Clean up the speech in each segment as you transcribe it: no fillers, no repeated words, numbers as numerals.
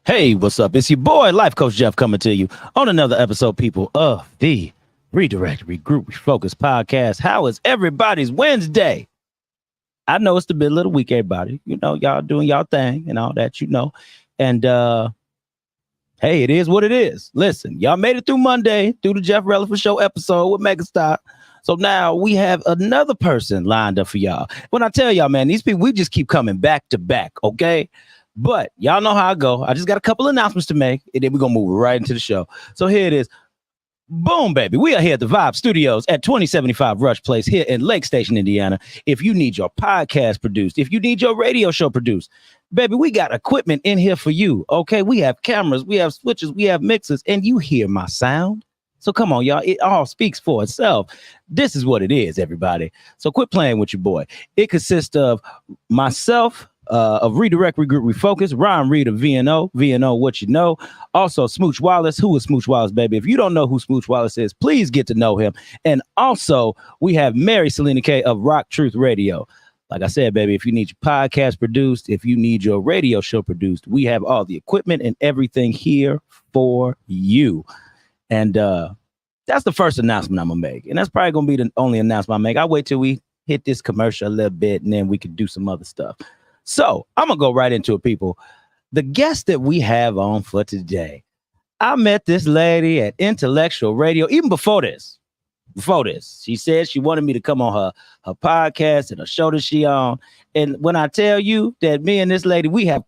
Hey, what's up? It's your boy, Life Coach Jeff, coming to you on another episode, people, of the Redirect, Regroup, Refocus podcast. How is everybody's Wednesday? I know it's the middle of the week, everybody. You know, y'all doing y'all thing and all that, you know. And hey, it is what it is. Listen, y'all made it through Monday, through the Jeff Relevant Show episode with Megastar. So now we have another person lined up for y'all. When I tell y'all, man, these people, we just keep coming back to back, okay? But y'all know how I go. I just got a couple announcements to make, and then we're going to move right into the show. So here it is. Boom, baby. We are here at the Vibe Studios at 2075 Rush Place here in Lake Station, Indiana. If you need your podcast produced, if you need your radio show produced, baby, we got equipment in here for you, okay? We have cameras, we have switches, we have mixers, and you hear my sound. So come on, y'all. It all speaks for itself. This is what it is, everybody. So quit playing with your boy. It consists of myself, of Redirect, Regroup, Refocus, Ryan Reed of VNO, what you know. Also, Smooch Wallace. Who is Smooch Wallace, baby? If you don't know who Smooch Wallace is, please get to know him. And also, we have Mary Selena K of Rock Truth Radio. Like I said, baby, if you need your podcast produced, if you need your radio show produced, we have all the equipment and everything here for you. And that's the first announcement I'm going to make. And that's probably going to be the only announcement I make. I'll wait till we hit this commercial a little bit, and then we can do some other stuff. So I'm going to go right into it, people. The guest that we have on for today, I met this lady at Intellectual Radio, even before this. She said she wanted me to come on her podcast and a show that she on. And when I tell you that me and this lady, we have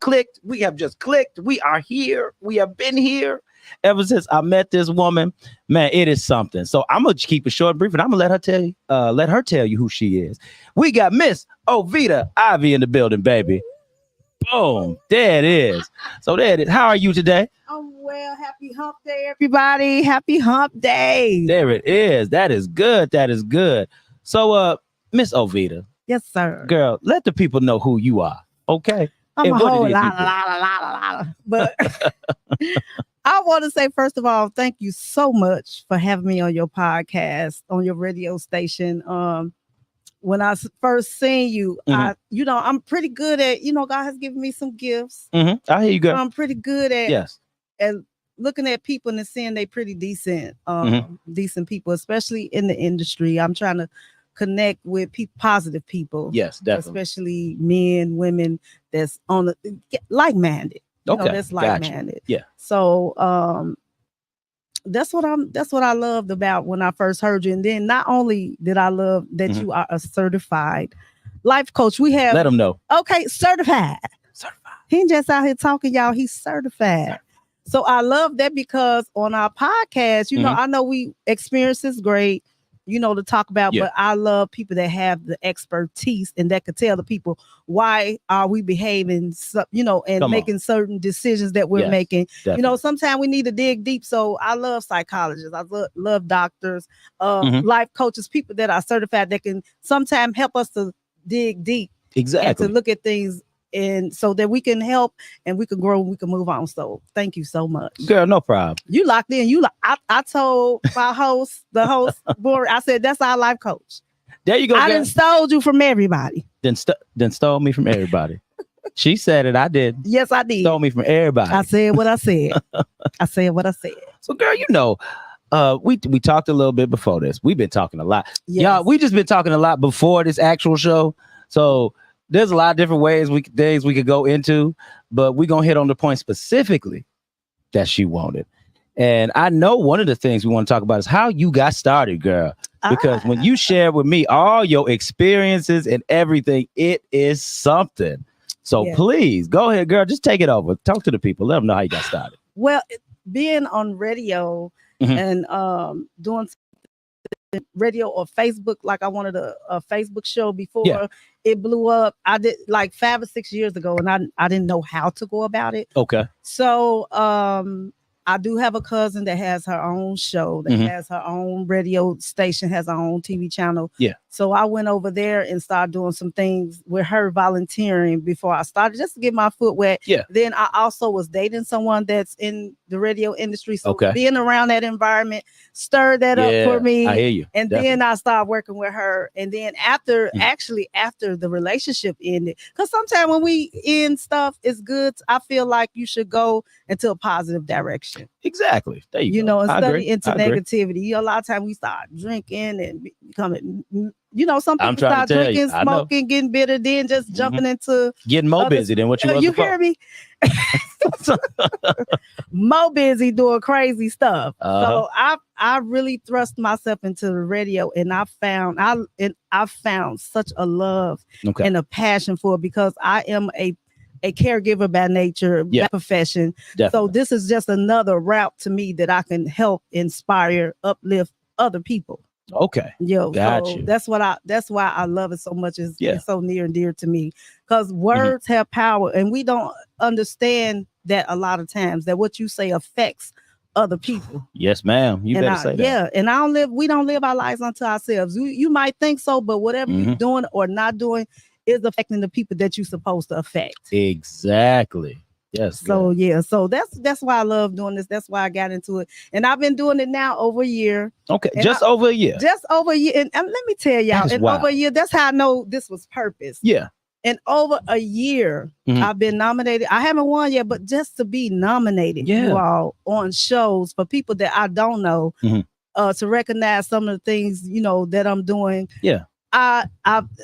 just clicked. We are here. We have been here ever since I met this woman. Man, it is something. So I'm going to keep it short and brief, and I'm going to let her tell you who she is. We got Miss Ovita Ivey in the building, baby. Boom. There it is. So there it is. How are you today? I'm well. Happy hump day, everybody. Happy hump day. There it is. That is good. That is good. So, Miss Ovita. Yes, sir. Girl, let the people know who you are. Okay. I'm a whole lot. But I want to say, first of all, thank you so much for having me on your podcast, on your radio station. When I first seen you, I'm pretty good at, God has given me some gifts. Mm-hmm. I hear you, girl. I'm pretty good at, at looking at people and seeing they pretty decent, decent people, especially in the industry. I'm trying to connect with positive people. Yes, definitely. Especially men, women that's on the like-minded. Okay, that's like-minded. Gotcha. Yeah. So that's what I loved about when I first heard you. And then not only did I love that you are a certified life coach. We have let them know. Okay, certified. He ain't just out here talking, y'all. He's certified. So I love that because on our podcast, I know we experience is great, to talk about, but I love people that have the expertise and that could tell the people why are we behaving, and making certain decisions that we're making. Definitely. Sometimes we need to dig deep. So I love psychologists. I love doctors, life coaches, people that are certified that can sometimes help us to dig deep. Exactly. And to look at things and so that we can help and we can grow and we can move on. So thank you so much. Girl, no problem. You locked in. I told my the host, board, I said, that's our life coach. There you go. I done stole you from everybody. Then stole me from everybody. She said it. I did. Yes, I did. Stole me from everybody. I said what I said. I said what I said. So girl, we talked a little bit before this. We've been talking a lot. Yes. Y'all, we just been talking a lot before this actual show. So there's a lot of different things we could go into, but we're going to hit on the point specifically that she wanted. And I know one of the things we want to talk about is how you got started, girl. Because when you share with me all your experiences and everything, it is something. So please go ahead, girl. Just take it over. Talk to the people. Let them know how you got started. Well, being on radio and doing radio or Facebook, like I wanted a Facebook show before it blew up. I did like 5 or 6 years ago, and I didn't know how to go about it. Okay. So I do have a cousin that has her own show, that has her own radio station, has her own TV channel. Yeah. So I went over there and started doing some things with her, volunteering before I started, just to get my foot wet. Yeah. Then I also was dating someone that's in the radio industry. So Okay. being around that environment stirred that up for me. I hear you. And Definitely. then I started working with her. And then after the relationship ended, because sometimes when we end stuff, it's good. I feel like you should go into a positive direction. Exactly. There you go. And I study agree. into I agree. negativity. A lot of times we start drinking and becoming, some I'm people trying to start tell drinking, you, I know. smoking, getting bitter, then just jumping into getting more busy than what you was you before. hear me? More busy doing crazy stuff. So I really thrust myself into the radio, and I found such a love and a passion for it, because I am a caregiver by nature, by profession. Definitely. So this is just another route to me that I can help inspire, uplift other people. Okay. Got you. That's why I love it so much. It's so near and dear to me, because words have power, and we don't understand that a lot of times, that what you say affects other people. Yes, ma'am. You better say that. Yeah, and we don't live our lives unto ourselves. You might think so, but whatever you're doing or not doing is affecting the people that you're supposed to affect. Exactly. Yes. So so that's why I love doing this. That's why I got into it, and I've been doing it now over a year. Okay, just over a year. Just over a year, and let me tell y'all, over a year, that's how I know this was purpose. Yeah. And over a year, I've been nominated. I haven't won yet, but just to be nominated, you all, on shows for people that I don't know, to recognize some of the things that I'm doing. Yeah. I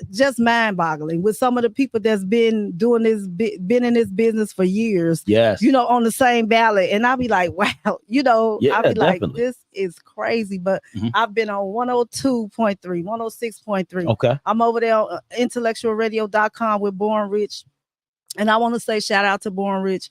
just mind-boggling with some of the people that's been doing this, been in this business for years. Yes. On the same ballot, and I'll be like, wow, I'll be definitely. like, this is crazy. But I've been on 102.3, 106.3. Okay. I'm over there on intellectualradio.com with Born Rich, and I want to say shout out to Born Rich,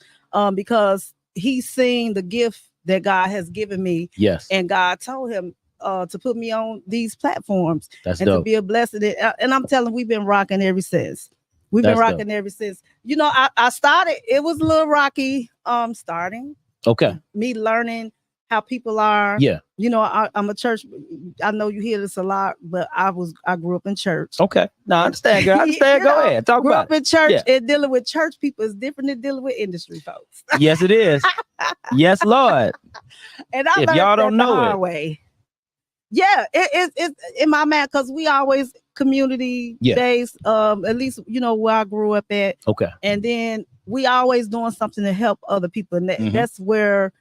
because he's seen the gift that God has given me. Yes. And God told him to put me on these platforms. That's and dope. To be a blessing. And I'm telling, we've been rocking ever since. Ever since. I started, it was a little rocky starting. Okay. Me learning how people are. Yeah. I'm a church. I know you hear this a lot, but I grew up in church. Okay. No, I understand, girl. I understand. Go ahead. Talk about it. Grew up in church, and dealing with church people is different than dealing with industry folks. Yes, it is. Yes, Lord. And I if y'all don't know it. Way. Yeah, it's in my mind, because we always community based, at least where I grew up at. Okay. And then we always doing something to help other people, and that's where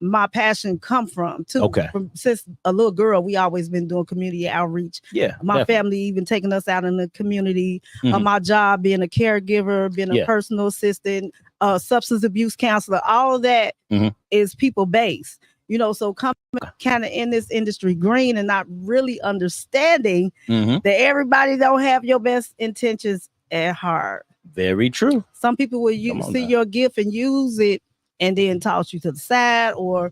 my passion come from too. Okay. Since a little girl, we always been doing community outreach. Yeah. My family even taking us out in the community. My job being a caregiver, being a personal assistant, substance abuse counselor, all of that is people based. So coming kind of in this industry green and not really understanding that everybody don't have your best intentions at heart. Very true. Some people will see your gift and use it and then toss you to the side, or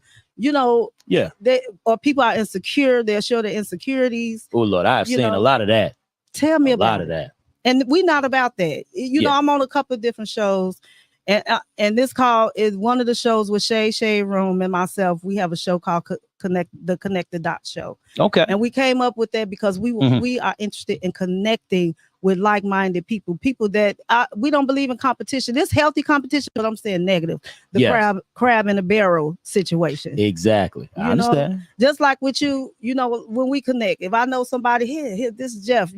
or people are insecure. They'll show their insecurities. Oh Lord, I've seen a lot of that. Tell me about a lot of that. And we're not about that. I'm on a couple of different shows. And this call is one of the shows with Shade Room and myself. We have a show called Connect the Dot Show. Okay. And we came up with that because we are interested in connecting with like-minded people that we don't believe in competition. This healthy competition, but I'm saying negative. The crab in a barrel situation. Exactly. I understand. Just like with you, when we connect, if I know somebody here, this is Jeff,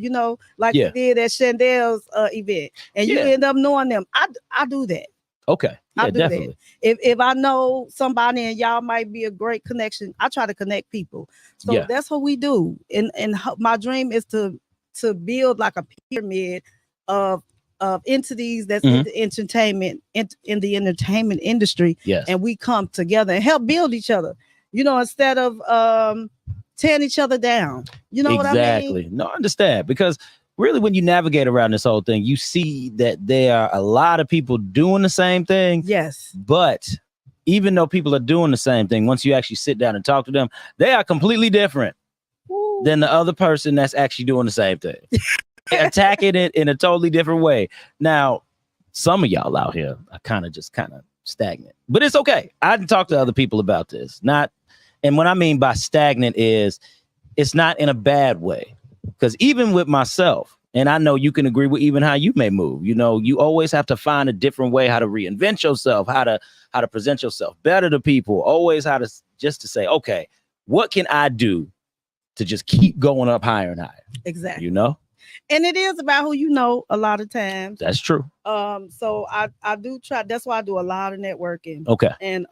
like we did at Chandel's event, and you end up knowing them, I do that. Okay. Yeah, I do definitely. That. If I know somebody and y'all might be a great connection, I try to connect people. So that's what we do. And my dream is to build like a pyramid of entities that's in the entertainment in the entertainment industry. Yes. And we come together and help build each other. Instead of tearing each other down. You know what I mean? Exactly. No, I understand, because really, when you navigate around this whole thing, you see that there are a lot of people doing the same thing. Yes. But even though people are doing the same thing, once you actually sit down and talk to them, they are completely different than the other person that's actually doing the same thing. Attacking it in a totally different way. Now, some of y'all out here are kind of stagnant, but it's okay. I can talk to other people about this. And what I mean by stagnant is it's not in a bad way. Because even with myself, and I know you can agree with even how you may move, you know, you always have to find a different way how to reinvent yourself, how to present yourself better to people, always how to just to say, okay, what can I do to just keep going up higher and higher? Exactly. You know? And it is about who you know a lot of times. That's true. So I do try. That's why I do a lot of networking. Okay. And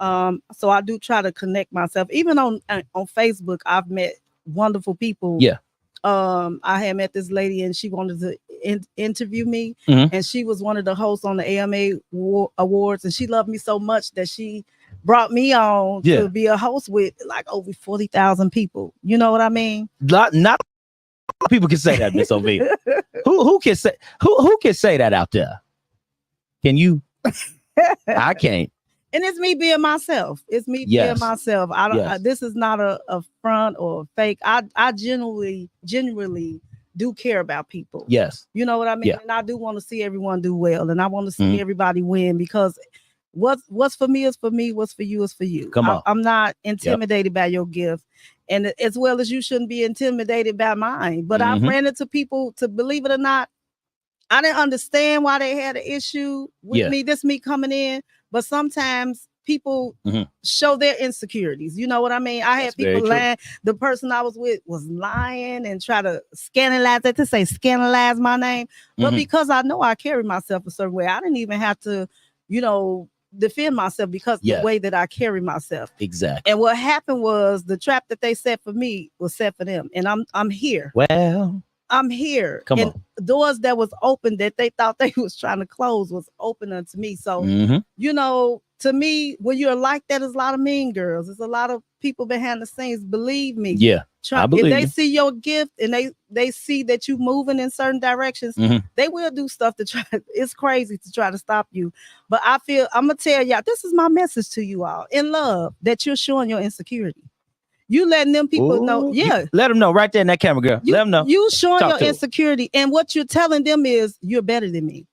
so I do try to connect myself. Even on Facebook, I've met wonderful people. Yeah. I had met this lady and she wanted to interview me, Mhm. and she was one of the hosts on the AMA Awards, and she loved me so much that she brought me on to be a host with like over 40,000 people. You know what I mean? Not people can say that, Miss Ovita. who can say that out there? Can you? I can't. And it's me being myself. It's me being myself. I don't. This is not a front or a fake. I genuinely do care about people. Yes. You know what I mean? Yeah. And I do want to see everyone do well, and I want to see everybody win, because what's for me is for me. What's for you is for you. Come on. I'm not intimidated by your gift, and as well as you shouldn't be intimidated by mine. But I've ran into people, to believe it or not, I didn't understand why they had an issue with me. This me coming in, but sometimes people show their insecurities. You know what I mean? I had people lying. The person I was with was lying and try to scandalize my name. But because I know I carry myself a certain way, I didn't even have to, defend myself, because the way that I carry myself. Exactly. And what happened was the trap that they set for me was set for them. And I'm here. Well, I'm here. Come and on. Doors that was open that they thought they was trying to close was open unto me. So, to me, when you're like that, there's a lot of mean girls. There's a lot of people behind the scenes. Believe me. Yeah. I believe if they you. see your gift and they see that you moving in certain directions, they will do stuff to try. It's crazy to try to stop you. But I'm gonna tell y'all, this is my message to you all in love, that you're showing your insecurity. You letting them people know. Yeah. Let them know right there in that camera, girl. Let them know. You showing your insecurity. And what you're telling them is, you're better than me.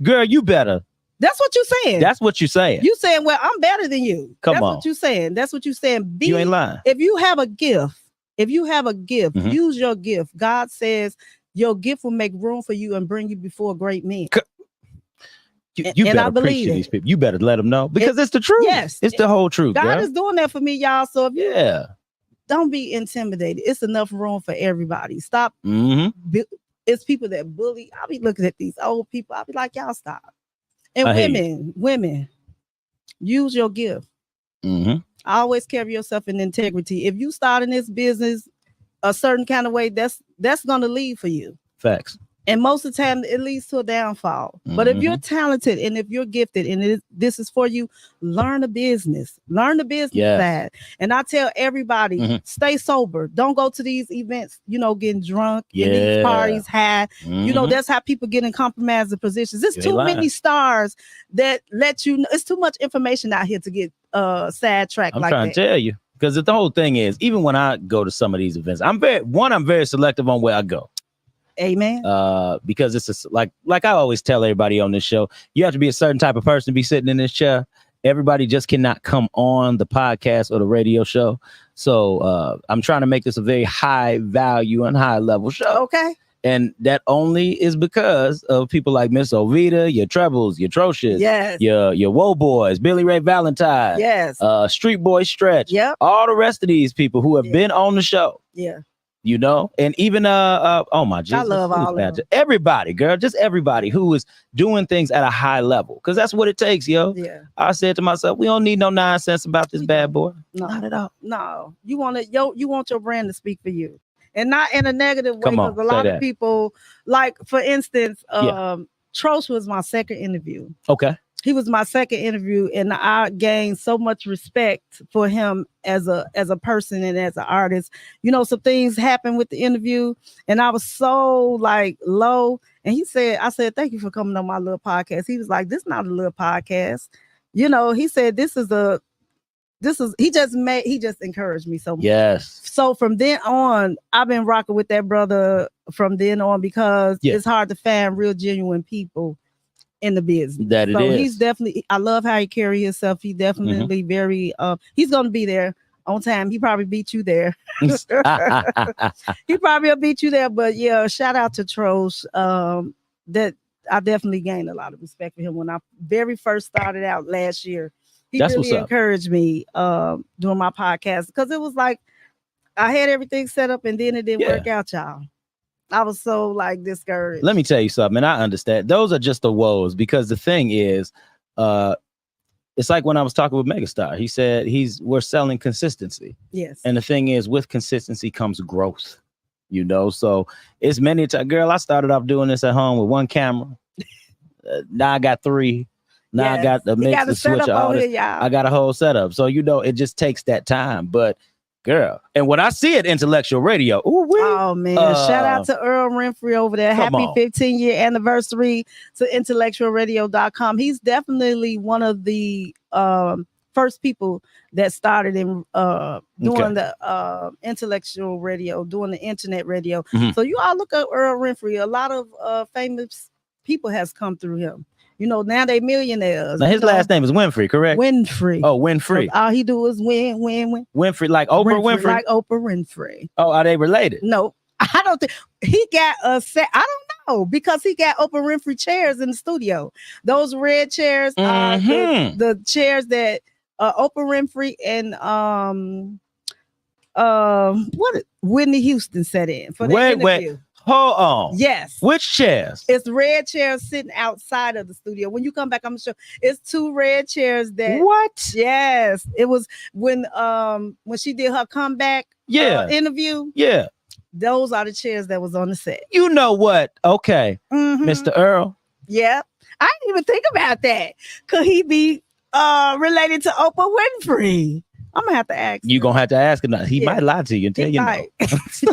Girl, you better. That's what you're saying. That's what you're saying. You saying, well, I'm better than you. That's what you're saying. That's what you're saying. You ain't lying. If you have a gift, use your gift. God says your gift will make room for you and bring you before great men. You better preach to these people. You better let them know, because it's the truth. Yes. It's the whole truth. God girl. is doing that for me, y'all. So if don't be intimidated. It's enough room for everybody. Stop. It's people that bully. I'll be looking at these old people. I'll be like, y'all stop. And women, use your gift. Always carry yourself in integrity. If you start in this business a certain kind of way, that's gonna lead for you. Facts. And most of the time, it leads to a downfall. But if you're talented and if you're gifted and this is for you, learn the business. Learn the business side. And I tell everybody, stay sober. Don't go to these events, getting drunk in these parties, high. That's how people get in compromising positions. There's too many stars that let you know. It's too much information out here to get sidetracked like that. I'm trying to tell you. Because the whole thing is, even when I go to some of these events, I'm very selective on where I go. Amen. Because it's like I always tell everybody on this show, you have to be a certain type of person to be sitting in this chair. Everybody just cannot come on the podcast or the radio show. So I'm trying to make this a very high value and high level show. Okay. And that only is because of people like Miss Ovita, your Trebles, your Trocious, your Woe Boys, Billy Ray Valentine, Street Boy Stretch, all the rest of these people who have been on the show. Yeah. And even oh my Jesus, I love all of them. Everybody, girl, just everybody who is doing things at a high level, because that's what it takes, yo. Yeah. I said to myself, we don't need no nonsense about this bad boy. No, not at all. No, you want your brand to speak for you, and not in a negative way. Come on, because a lot of people, like for instance, Trosh was my second interview. Okay. He was my second interview, and I gained so much respect for him as a person and as an artist. Some things happened with the interview, and I was so low. And I said, thank you for coming on my little podcast. He was like, this is not a little podcast. He said, he just encouraged me so much. Yes. So from then on, I've been rocking with that brother from then on, because it's hard to find real genuine people in the business. He's definitely, I love how he carry himself. He definitely very he's gonna be there. on time. He probably beat you there. He probably will beat you there. But yeah, shout out to Trosh. That I definitely gained a lot of respect for him when I very first started out last year. He That's really what's up. encouraged me doing my podcast because it was like I had everything set up and then it didn't work out, y'all. I was so like discouraged. Let me tell you something, and I understand. Those are just the woes because the thing is, it's like when I was talking with Megastar. He said we're selling consistency. Yes. And the thing is, with consistency comes growth. You know, so it's many times. Girl, I started off doing this at home with one camera. Now I got 3. Now I got the mix, the switch, all this. I got a whole setup. So you know, it just takes that time. But girl, and when I see it, intellectual radio. Oh man! Shout out to Earl Renfrey over there. Happy 15-year anniversary to intellectualradio.com. He's definitely one of the first people that started in doing the intellectual radio, doing the internet radio. So you all look at Earl Renfrey. A lot of famous people has come through him. You know, now they millionaires. Now his last name is Winfrey, correct? Winfrey. Oh, Winfrey. So all he do is win. Winfrey, like Oprah Winfrey? Like Oprah Winfrey. Oh, are they related? No, I don't think he got a set. I don't know because he got Oprah Winfrey chairs in the studio. Those red chairs are the chairs that Oprah Winfrey and what Whitney Houston sat in for the interview. Wait. Hold on. Yes. Which chairs? It's red chairs sitting outside of the studio. When you come back, I'm sure it's 2 red chairs that. What? Yes. It was when she did her comeback interview. Yeah. Those are the chairs that was on the set. You know what? Okay. Mr. Earl. Yeah. I didn't even think about that. Could he be related to Oprah Winfrey? I'm gonna have to ask. You gonna have to ask him. He might lie to you and tell you no.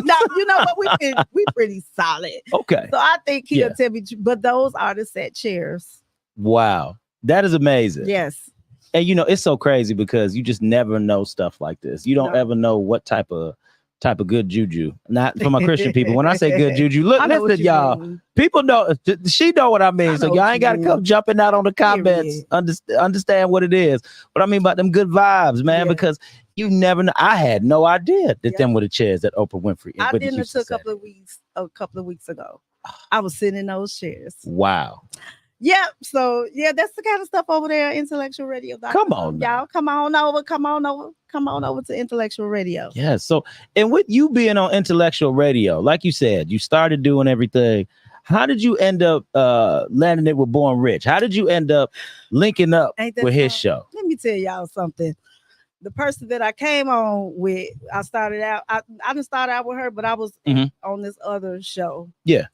No, you know what? We pretty solid. Okay. So I think he'll tell me. But those are the set chairs. Wow, that is amazing. Yes. And you know it's so crazy because you just never know stuff like this. You don't ever know what type of good juju. Not from my Christian people. When I say good juju, look, listen, y'all. Mean. People know she know what I mean. So y'all ain't gotta come jumping out on the comments. Understand what it is. What I mean about them good vibes, man. Because you never know. I had no idea that them were the chairs that Oprah Winfrey. I did it a couple of weeks ago. I was sitting in those chairs. Wow. Yeah, so that's the kind of stuff over there, Intellectual Radio. Come on, y'all, come on over to Intellectual Radio. Yeah, so and with you being on Intellectual Radio, like you said, you started doing everything. How did you end up landing it with Born Rich? How did you end up linking up with his show? Let me tell y'all something. The person that I came on with, I started out. I didn't start out with her, but I was on this other show. Yeah.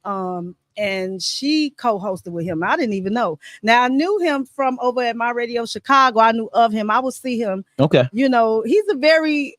And she co-hosted with him. I didn't even know. Now I knew him from over at my radio Chicago. I knew of him. I would see him. Okay. You know, he's a very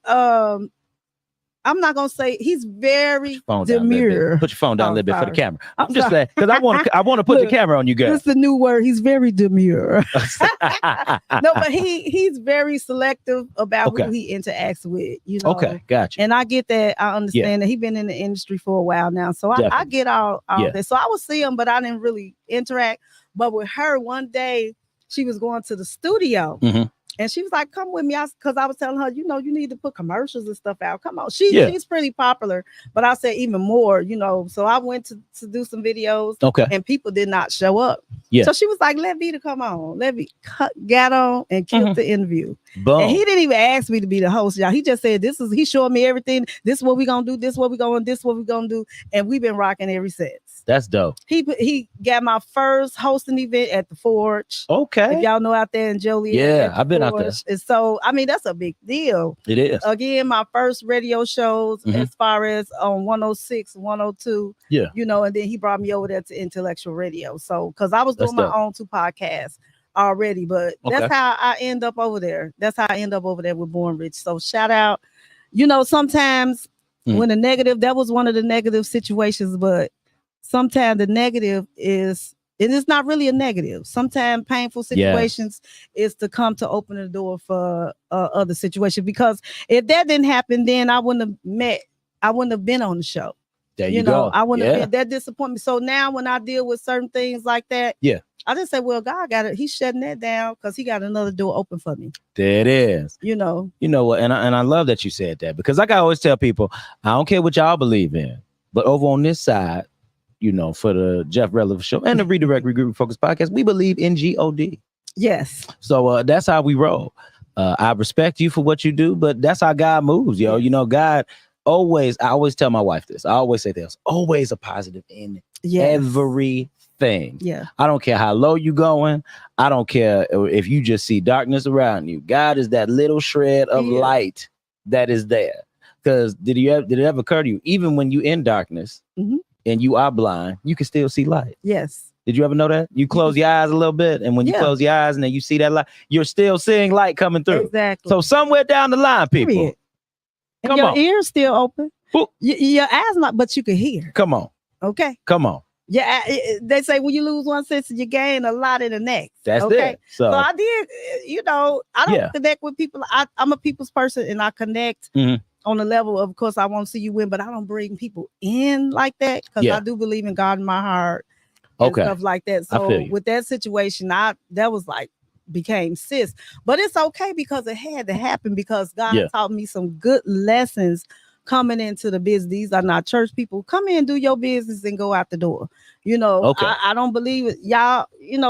I'm not gonna say he's very demure. Put your phone down a little bit for the camera. I'm just saying because I want to put the camera on you guys. That's the new word. He's very demure. No, but he's very selective about who he interacts with. You know. Okay, gotcha. And I get that. I understand that he's been in the industry for a while now, so I get all that. So I would see him, but I didn't really interact. But with her, one day she was going to the studio. And she was like, come with me. Because I was telling her, you know, you need to put commercials and stuff out. Come on. She's pretty popular. But I said even more, you know. So I went to do some videos. Okay. And people did not show up. Yeah. So she was like, let Vita come on. Let me got on and killed the interview. Boom. And he didn't even ask me to be the host, y'all. He just said, he showed me everything. This is what we're going to do. This is what we're going to do. This is what we're going to do. And we've been rocking ever since. That's dope. He got my first hosting event at the Forge. Okay. If y'all know out there in Joliet. Yeah, I've been out there. And so, I mean, that's a big deal. It is. Again, my first radio shows as far as on 106, 102. Yeah. You know, and then he brought me over there to Intellectual Radio. So, because I was doing my own 2 podcasts already, but that's how I end up over there. That's how I end up over there with Born Rich. So shout out. You know, sometimes when the negative, that was one of the negative situations, but sometimes the negative is, and it's not really a negative. Sometimes painful situations is to come to open the door for other situations. Because if that didn't happen, then I wouldn't have been on the show. There you go. I wouldn't have been that disappointment. So now when I deal with certain things like that, I just say, well, God got it. He's shutting that down because he got another door open for me. There it is. You know what? And I love that you said that, because like I always tell people, I don't care what y'all believe in, but over on this side, for the Jeff Relevant Show and the Redirect Regroup Refocus podcast, we believe in God. Yes. So that's how we roll. I respect you for what you do, but that's how God moves, yo. Yes. God always, I always tell my wife this. I always say there's always a positive in everything. Yeah. I don't care how low you going. I don't care if you just see darkness around you. God is that little shred of light that is there. Because did it ever occur to you, even when you in darkness and you are blind, you can still see light? Yes. Did you ever know that? You close your eyes a little bit, and when you close your eyes and then you see that light, you're still seeing light coming through. Exactly. So somewhere down the line, people. And your ears still open. Your eyes not, but you can hear. Come on. Okay. Come on. Yeah, they say when you lose one sense, you gain a lot in the next. That's okay. it. So I did, I don't connect with people. I'm a people's person, and I connect on the level of course, I want to see you win, but I don't bring people in like that because I do believe in God in my heart. And stuff like that. So with that situation, that was like became sis. But it's okay because it had to happen because God taught me some good lessons coming into the business. These are not church people. Come in, do your business, and go out the door. I don't believe it. Y'all,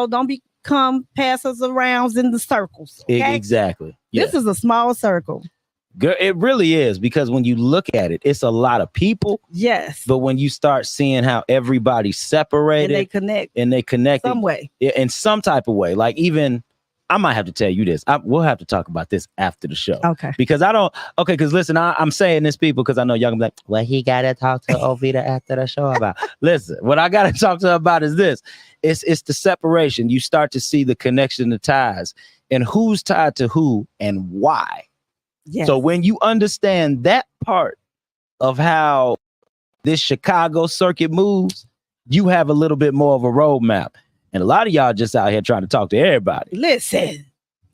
don't become passers around in the circles. Okay? Exactly. This is a small circle. Girl, it really is, because when you look at it, it's a lot of people. Yes. But when you start seeing how everybody's separated and they connect some way, in some type of way, like even I might have to tell you this. We'll have to talk about this after the show. Okay. Because because listen, I'm saying this, people, because I know y'all gonna be like, well, he gotta talk to Ovita after the show about. Listen, what I gotta talk to her about is this. It's the separation. You start to see the connection, the ties, and who's tied to who and why. Yes. So when you understand that part of how this Chicago circuit moves, you have a little bit more of a roadmap. And a lot of y'all just out here trying to talk to everybody. Listen,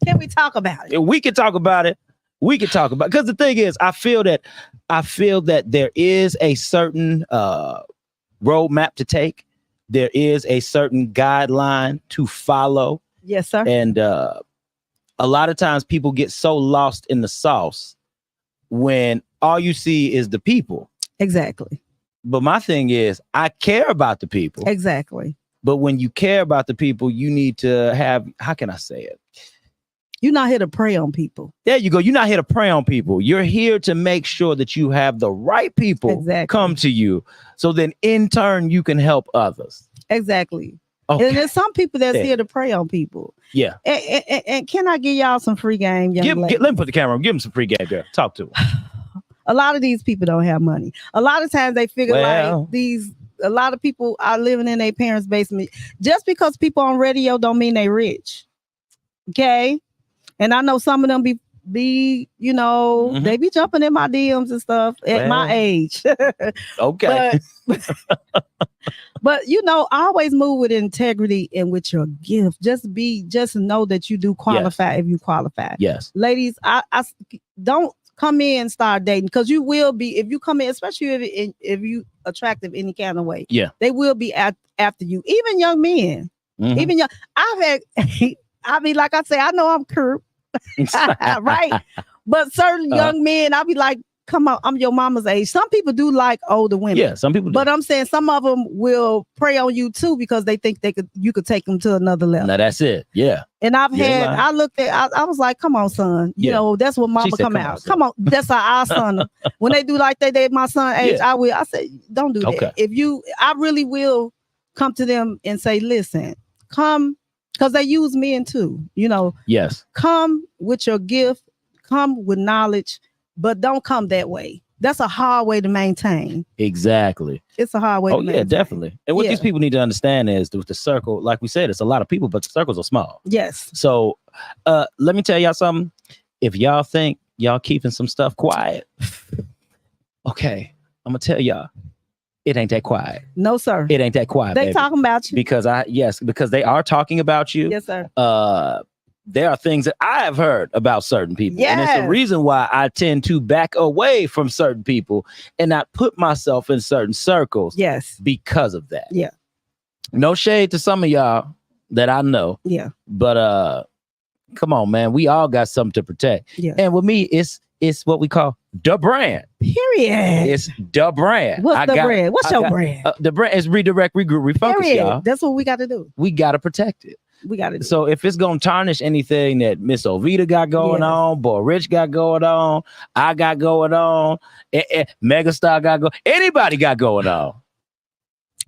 can we talk about it? We can talk about it. Because the thing is, I feel that there is a certain roadmap to take. There is a certain guideline to follow. Yes, sir. And a lot of times people get so lost in the sauce when all you see is the people. Exactly. But my thing is, I care about the people. Exactly. But when you care about the people, you need to have, how can I say it? You're not here to prey on people. There you go. You're not here to prey on people. You're here to make sure that you have the right people come to you. So then in turn, you can help others. Exactly. Okay. And there's some people that's here to prey on people. Yeah. And can I give y'all some free game? Let me put the camera on. Give them some free game, girl. Talk to them. A lot of these people don't have money. A lot of times they figure a lot of people are living in their parents' basement. Just because people on radio don't mean they rich. Okay. And I know some of them be they be jumping in my DMs and stuff at my age. Okay. But always move with integrity and with your gift. Just know that you do qualify if you qualify. Yes. Ladies, I don't come in and start dating, because you will be, if you come in, especially if you attractive any kind of way. Yeah. They will be after you. Even young men. Even young. I mean, like I say, I know I'm curb. Right. But certain young men, I'll be like, come on, I'm your mama's age. Some people do like older women. Yeah, some people do. But I'm saying some of them will prey on you too, because they think you could take them to another level. Now that's it. Yeah. And I was like, come on, son. That's what mama come out. Come on. That's how I son. When they do like they my son age, I say, don't do that. I really will come to them and say, listen, come. Because they use men too, Yes. Come with your gift, come with knowledge, but don't come that way. That's a hard way to maintain. Exactly. It's a hard way to maintain. Oh, yeah, definitely. And what these people need to understand is with the circle, like we said, it's a lot of people, but the circles are small. Yes. So let me tell y'all something. If y'all think y'all keeping some stuff quiet, okay, I'm going to tell y'all. It ain't that quiet. No, sir. It ain't that quiet. They talking about you. Because they are talking about you. Yes, sir. There are things that I have heard about certain people. Yes. And it's the reason why I tend to back away from certain people and not put myself in certain circles. Yes. Because of that. Yeah. No shade to some of y'all. that I know. Yeah. But come on, man. We all got something to protect. Yeah. And with me, it's what we call the brand. Period. It's the brand. What's the brand? What's your brand? The brand is Redirect, Regroup, Refocus, Period. y'all. That's what we got to do. We got to protect it. We got to. So if it's gonna tarnish anything that Miss Ovita got going on, Boy Rich got going on, I got going on, Megastar got going, anybody got going on.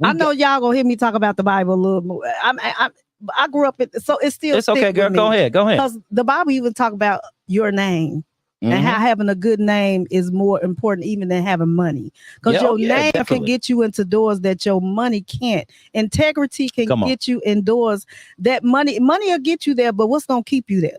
I know y'all gonna hear me talk about the Bible a little more. I grew up so it's still. It's okay, girl. Go ahead. Because the Bible even talk about your name. And how having a good name is more important even than having money. Because your name can get you into doors that your money can't. Integrity can get you in doors that money will get you there, but what's going to keep you there?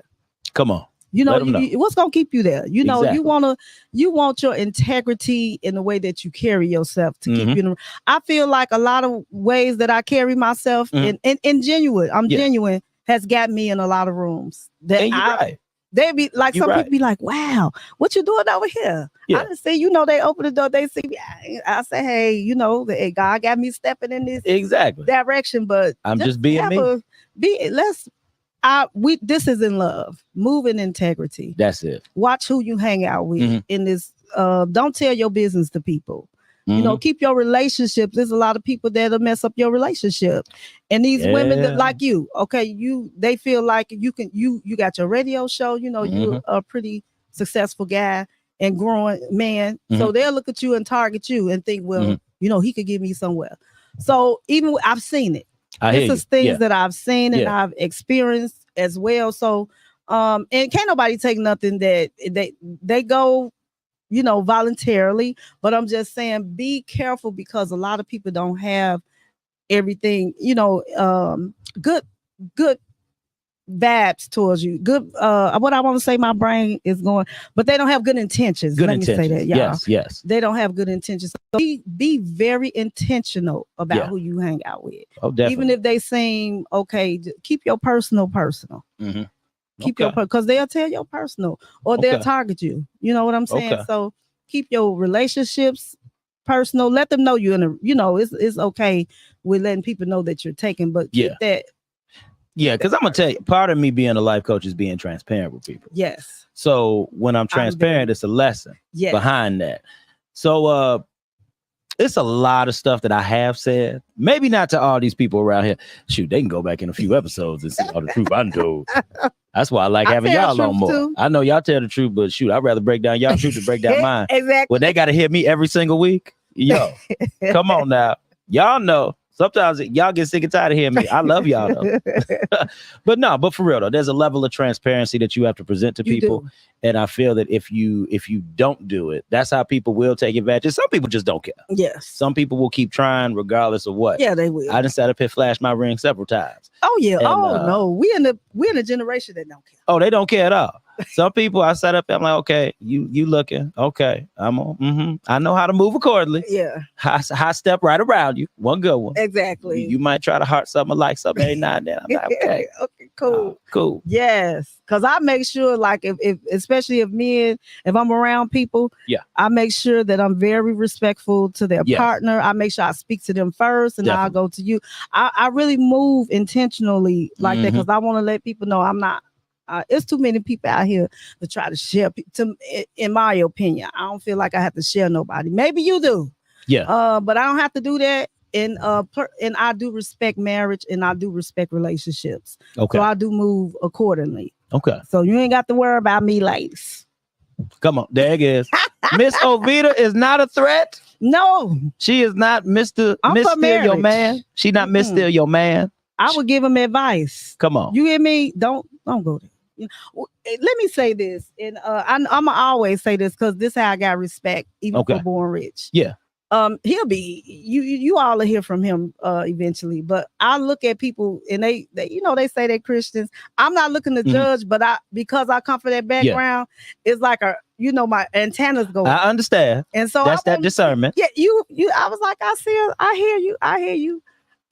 Come on. You know, what's going to keep you there? You know, exactly. you want your integrity in the way that you carry yourself to keep you. I feel like a lot of ways that I carry myself in genuine, genuine, has got me in a lot of rooms. That They be like, some people be like, wow, what you doing over here? I didn't see, they open the door, they see me. I say, hey, God got me stepping in this direction, but I'm just being me. This is in love. Move in integrity. That's it. Watch who you hang out with in this. Don't tell your business to people. Keep your relationships. There's a lot of people that'll mess up your relationship. And these women that like you, they feel like you got your radio show, you're a pretty successful guy and growing man. So they'll look at you and target you and think, well, he could get me somewhere. So even I've seen it. This is things that I've seen and I've experienced as well. So and can't nobody take nothing that they go voluntarily, but I'm just saying, be careful because a lot of people don't have everything, good vibes towards you. Good, what I want to say, my brain is going, but they don't have good intentions. Let me say that, y'all. Yes. They don't have good intentions. So be very intentional about who you hang out with. Oh, definitely. Even if they seem okay, keep your personal. Keep your, because they'll tell your personal or they'll target you. You know what I'm saying? So keep your relationships personal. Let them know you're in a, it's okay with letting people know that you're taking, but keep that. Yeah, because I'm gonna tell you, part of me being a life coach is being transparent with people. Yes. So when I'm transparent, it's a lesson behind that. So it's a lot of stuff that I have said. Maybe not to all these people around here. Shoot, they can go back in a few episodes and see all the truth I told. That's why I like having y'all on more. Too. I know y'all tell the truth, but shoot, I'd rather break down y'all truth than break down mine. Exactly. When they got to hear me every single week. Yo, come on now. Y'all know. Sometimes y'all get sick and tired of hearing me. I love y'all though. but for real though, there's a level of transparency that you have to present to people. And I feel that if you don't do it, that's how people will take advantage. Some people just don't care. Yes. Some people will keep trying regardless of what. Yeah, they will. I done sat up here, flashed my ring several times. Oh yeah. And, no. We in a generation that don't care. Oh, they don't care at all. Some people I sat up there, I'm like, okay, you looking. Okay. I'm on. I know how to move accordingly. Yeah. High step right around you. One good one. Exactly. You might try to heart something or like something every now and then. I'm like, okay. Okay, cool. Cool. Yes. Cause I make sure like if especially if I'm around people, I make sure that I'm very respectful to their partner. I make sure I speak to them first and I'll go to you. I really move intentionally like that because I want to let people know I'm not. It's too many people out here to try to share. In my opinion, I don't feel like I have to share nobody. Maybe you do. Yeah. But I don't have to do that. And I do respect marriage and I do respect relationships. Okay. So I do move accordingly. Okay. So you ain't got to worry about me, ladies. Come on. There it is. Miss Ovita is not a threat. No. She is not Mr. Still your man. She not Miss Still your man. I would give him advice. Come on. You hear me? Don't go there. Let me say this, and I'm always say this because this is how I got respect, even for Born Rich. Yeah. He'll be you all will hear from him eventually. But I look at people and they they say they're Christians. I'm not looking to judge, but because I come from that background, it's like my antennas go. I understand. And so that's that discernment. Yeah, you I was like, I hear you.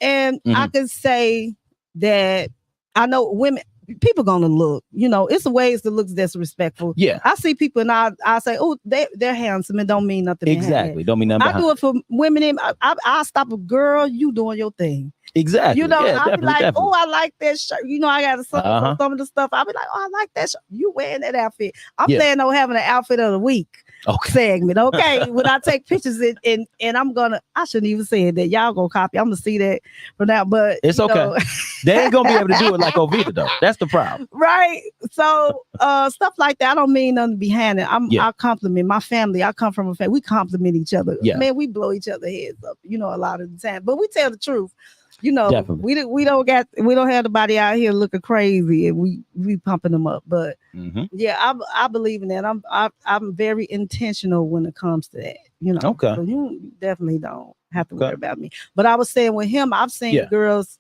And I can say that I know women. People gonna look, it's ways to look disrespectful. Yeah, I see people and I say, oh, they're handsome and don't mean nothing. Exactly, don't mean nothing. I do it for women. I stop a girl. You doing your thing. Exactly. You know, Yeah, I'll be like, definitely. oh, I like that shirt. You know, I got some Uh-huh. of the stuff. I'll be like, oh, I like that shirt. You wearing that outfit. I'm Yeah. planning on having an outfit of the week Okay. segment. Okay. When I take pictures and I shouldn't even say that. Y'all gonna copy. I'm gonna see that for now. But It's you okay. know, They ain't gonna be able to do it like Ovita though. That's the problem. right. So stuff like that. I don't mean nothing behind it. I compliment my family. I come from a family. We compliment each other. Yeah. Man, we blow each other heads up, you know, a lot of the time. But we tell the truth. You know, Definitely. we don't have nobody out here looking crazy and we pumping them up. But yeah, I believe in that. I'm very intentional when it comes to that. You know, okay. So you definitely don't have to worry about me. But I was saying with him, I've seen girls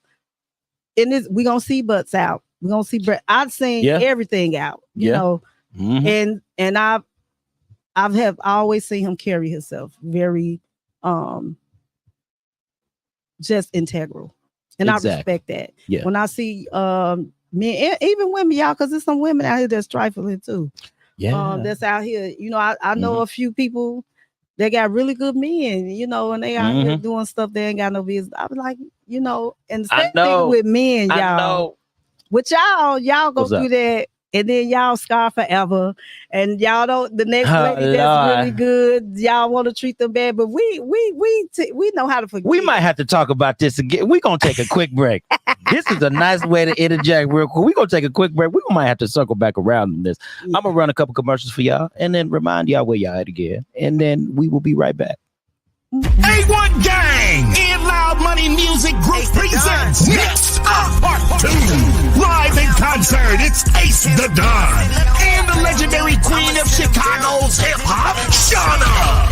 in this. We gonna see butts out. We gonna see breath. I've seen everything out. You know, and I always seen him carry himself very just integral. And I respect that. Yeah. When I see men, even women, y'all, because there's some women out here that's trifling too. Yeah. That's out here. You know, I know a few people that got really good men, you know, and they out here doing stuff they ain't got no business. I was like, you know, and the same thing with men, y'all. I know. With y'all go through that. And then y'all scar forever, and y'all don't. The next lady that's really good, y'all want to treat them bad, but we know how to forgive. We might have to talk about this again. We're gonna take a quick break. This is a nice way to interject real quick. We're gonna take a quick break. We might have to circle back around on this. I'm gonna run a couple commercials for y'all, and then remind y'all where y'all at again, and then we will be right back. A1 Gang and Loud Money Music Group presents Next Up Part 2. Live in concert, it's Ace the Don and the legendary queen of Chicago's hip-hop, Shauna.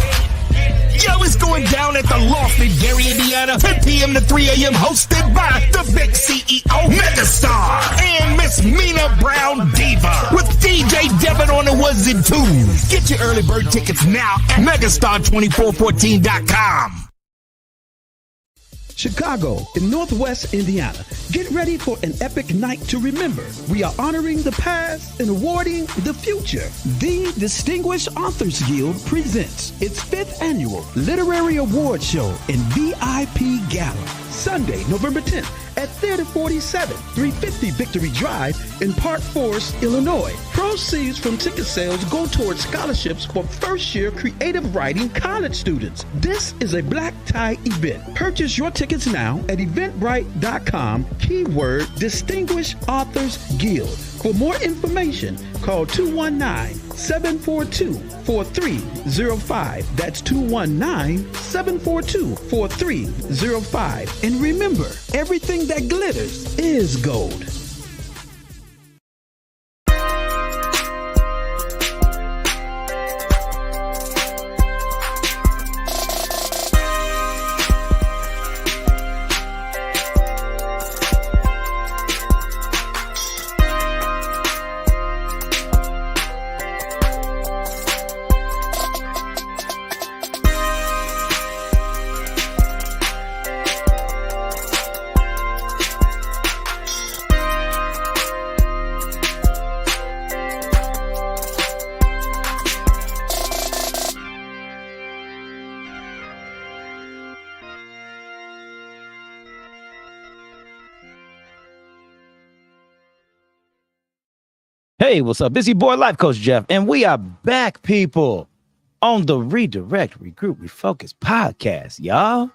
Yo, it's going down at the Loft in Gary, Indiana, 10 p.m. to 3 a.m. hosted by the big CEO, Megastar, and Miss Mina Brown Diva, with DJ Devin on the ones and twos. Get your early bird tickets now at megastar2414.com. Chicago in Northwest Indiana. Get ready for an epic night to remember. We are honoring the past and awarding the future. The Distinguished Authors Guild presents its 5th annual Literary Award Show and VIP Gala. Sunday, November 10th at Theater 47, 350 Victory Drive in Park Forest, Illinois. Proceeds from ticket sales go towards scholarships for first-year creative writing college students. This is a black tie event. Purchase your tickets now at eventbrite.com, keyword Distinguished Authors Guild. For more information, call 219-742-4305. That's 219-742-4305. And remember, everything that glitters is gold. Hey, what's up? Busy boy life coach Jeff, and we are back, people, on the Redirect, Regroup, Refocus podcast, y'all.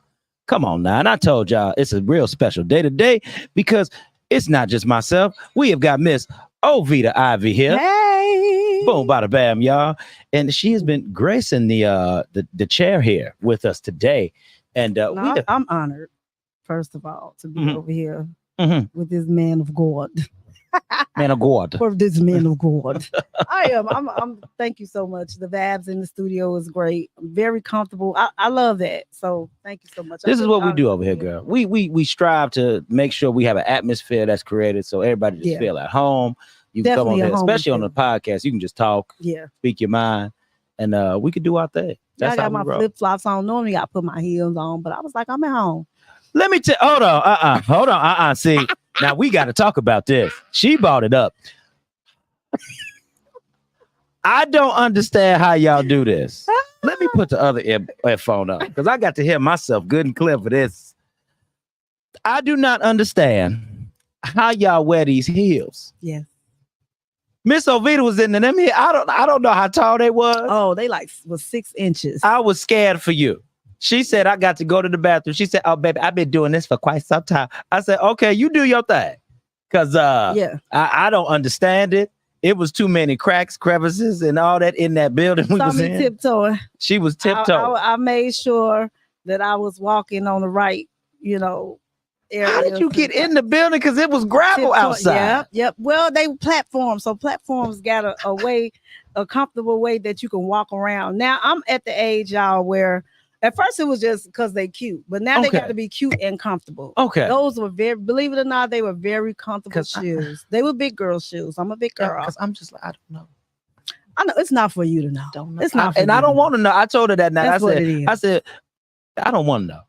Come on now. And I told y'all it's a real special day today because it's not just myself. We have got Miss Ovita Ivey here. Hey. Boom, bada bam, y'all. And she has been gracing the chair here with us today. And I'm honored, first of all, to be over here with this man of God. Man of God. For this man of God. I am. I'm thank you so much. The vibes in the studio is great. I'm very comfortable. I love that. So thank you so much. This is what we do over here, girl. We strive to make sure we have an atmosphere that's created so everybody just feel at home. You can come on here, especially on the podcast. You can just talk, speak your mind, and we can do our thing. That's I got my flip-flops on. Normally I put my heels on, but I was like, I'm at home. Let me tell. Hold on. See, now we got to talk about this. She brought it up. I don't understand how y'all do this. Let me put the other earphone up because I got to hear myself good and clear for this. I do not understand how y'all wear these heels. Yes. Miss Ovita was in them here. I don't know how tall they was. Oh, they was 6 inches. I was scared for you. She said, I got to go to the bathroom. She said, oh, baby, I've been doing this for quite some time. I said, okay, you do your thing. Because I don't understand it. It was too many cracks, crevices, and all that in that building we was in. Tiptoeing. She was tiptoeing. I made sure that I was walking on the right, area. How did you get in the building? Because it was gravel outside. Yep. Well, they platforms. So platforms got a comfortable way that you can walk around. Now I'm at the age, y'all, where at first it was just because they cute, but now they got to be cute and comfortable. Okay. Those were believe it or not, they were very comfortable shoes. They were big girl shoes. I'm a big girl. Because I'm just like, I don't know. I know it's not for you to know. Don't know. It's not for and you I don't want to know. I told her that night. That's what it is. I said, I don't want to know.